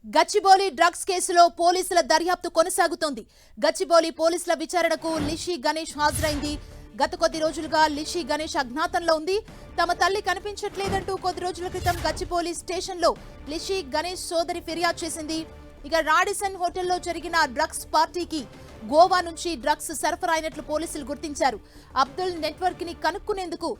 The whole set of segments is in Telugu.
గచ్చిబౌలి డ్రగ్స్ కేసులో పోలీసుల దర్యాప్తు కొనసాగుతోంది. గచ్చిబౌలి పోలీసుల విచారణకు లిషి గణేష్ హాజరైంది. గత కొద్ది రోజులుగా లిషి గణేష్ అజ్ఞాతంలో ఉంది. తమ తల్లి కనిపించట్లేదంటూ కొద్ది రోజుల క్రితం గచ్చిబౌలి స్టేషన్లో లిషి గణేష్ సోదరి ఫిర్యాదు చేసింది. ఇక రాడిసన్ హోటల్లో జరిగిన డ్రగ్స్ పార్టీకి గోవా నుంచి డ్రగ్స్ సరఫరా అయినట్లు పోలీసులు గుర్తించారు. అబ్దుల్ నెట్వర్క్ ని కనుక్కునేందుకు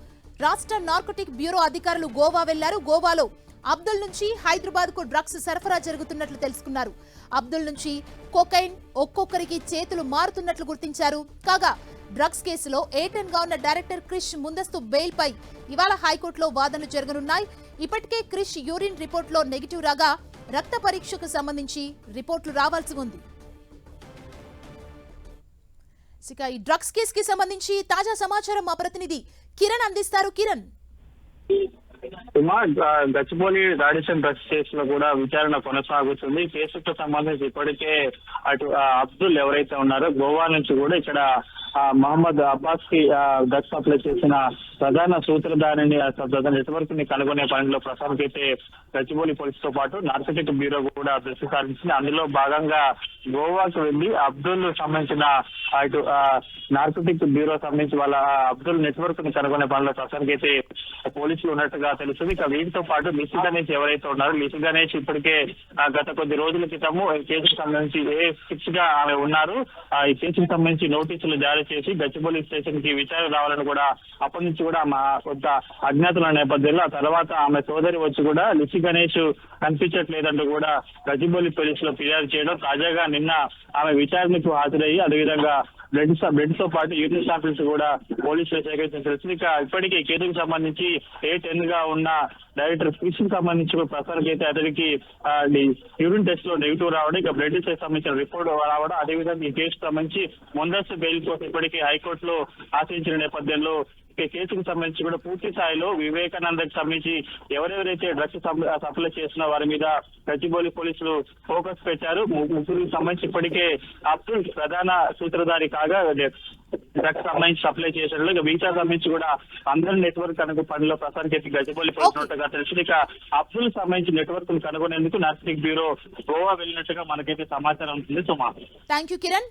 రాష్ట్ర నార్కోటిక్ బ్యూరో అధికారులు గోవా వెళ్లారు. గోవాలో అబ్దుల్ నుంచి హైదరాబాద్ కు డ్రగ్స్ సరఫరా జరుగుతున్నట్లు తెలుసుకున్నారు. అబ్దుల్ నుంచి కోకైన్ ఒక్కొక్కరికి చేతులు మారుతున్నట్లు గుర్తించారు. కాగా డ్రగ్స్ కేసులో ఏటెన్ గా ఉన్న డైరెక్టర్ క్రిష్ ముందస్తు బెయిల్ పై ఇవాళ హైకోర్టులో వాదనలు జరగనున్నాయి. ఇప్పటికే క్రిష్ యూరిన్ రిపోర్ట్ లో నెగిటివ్ రాగా రక్త పరీక్షకు సంబంధించి రిపోర్టులు రావాల్సి ఉంది. ఇక ఈ డ్రగ్స్ కేసు కి సంబంధించి తాజా సమాచారం మా ప్రతినిధి కిరణ్ అందిస్తారు. కిరణ్, గచ్చిబౌలి రాడిసన్ డ్రగ్స్ కేసులో కూడా విచారణ కొనసాగుతుంది. కేసుకు సంబంధించి ఇప్పటికే అటు అబ్దుల్ ఎవరైతే ఉన్నారో గోవా నుంచి కూడా ఇక్కడ మహమ్మద్ అబ్బాస్ కి డ్రగ్స్ సప్లై చేసిన ప్రధాన సూత్రధారిని నెట్వర్క్ ని కనుగొనే పనిలో ప్రస్తుతానికి అయితే గచ్చిబౌలి పోలీస్ తో పాటు నార్కోటిక్ బ్యూరో కూడా దృష్టి సారించింది. అందులో భాగంగా గోవాకు వెళ్లి అబ్దుల్ సంబంధించిన ఇటు నార్కోటిక్ బ్యూరో సంబంధించి వాళ్ళ అబ్దుల్ నెట్వర్క్ ని కనుగొనే పనిలో ప్రస్తుతానికి అయితే పోలీసులు ఉన్నట్టుగా తెలుస్తుంది. ఇక వీటితో పాటు లిషి గణేష్ ఎవరైతే ఉన్నారో లిషి గణేష్ ఇప్పటికే గత కొద్ది రోజుల క్రితము ఈ కేసుకు సంబంధించి A6 గా ఆమె ఉన్నారు. ఈ కేసుకు సంబంధించి నోటీసులు జారీ చేసి గచ్చిబౌలి స్టేషన్ కి విచారణ రావాలని కూడా అప్పటి నుంచి కూడా కొంత అజ్ఞాతుల నేపథ్యంలో ఆ తర్వాత ఆమె సోదరి వచ్చి కూడా లిషి గణేష్ కనిపించట్లేదంటూ కూడా గచ్చిబౌలి పోలీసులు ఫిర్యాదు చేయడం, తాజాగా నిన్న ఆమె విచారణకు హాజరయ్యి అదేవిధంగా బ్లడ్ తో పాటు యూరిన్ శాంపిల్స్ కూడా పోలీసులు సేకరించిన తెలుస్తుంది. ఇక ఇప్పటికీ ఈ కేసుకు సంబంధించి A10 గా ఉన్న డైరెక్టర్ క్రిష్ కి సంబంధించి ప్రసారం అయితే అతనికి యూరిన్ టెస్ట్ లో నెగిటివ్ రావడం, ఇక బ్లడ్ టెస్ట్ సంబంధించిన రిపోర్ట్ రావడం, అదేవిధంగా ఈ కేసుకు సంబంధించి ముందస్తు బెయిల్ కోసం ఇప్పటికీ హైకోర్టులో ఆశ్రయించిన నేపథ్యంలో కేసుకు సంబంధించి కూడా పూర్తి స్థాయిలో వివేకానందకి సంబంధించి ఎవరెవరైతే డ్రగ్స్ సప్లై చేస్తున్న వారి మీద గచ్చిబౌలి పోలీసులు ఫోకస్ పెట్టారు. ముగ్గురికి సంబంధించి ఇప్పటికే అబ్దుల్ ప్రధాన సూత్రధారి కాగా డ్రగ్స్ సంబంధించి సప్లై చేశారు. ఇక మిగతా సంబంధించి కూడా అందరి నెట్వర్క్ కనుక పనిలో ప్రస్తుతానికి గచ్చిబౌలి పోలీసులుగా తెలిసింది. ఇక అబ్దుల్ సంబంధించి నెట్వర్క్ కనుగొనేందుకు నార్కోటిక్ బ్యూరో గోవా వెళ్ళినట్టుగా మనకైతే సమాచారం ఉంటుంది. సుమా, థ్యాంక్ యూ కిరణ్.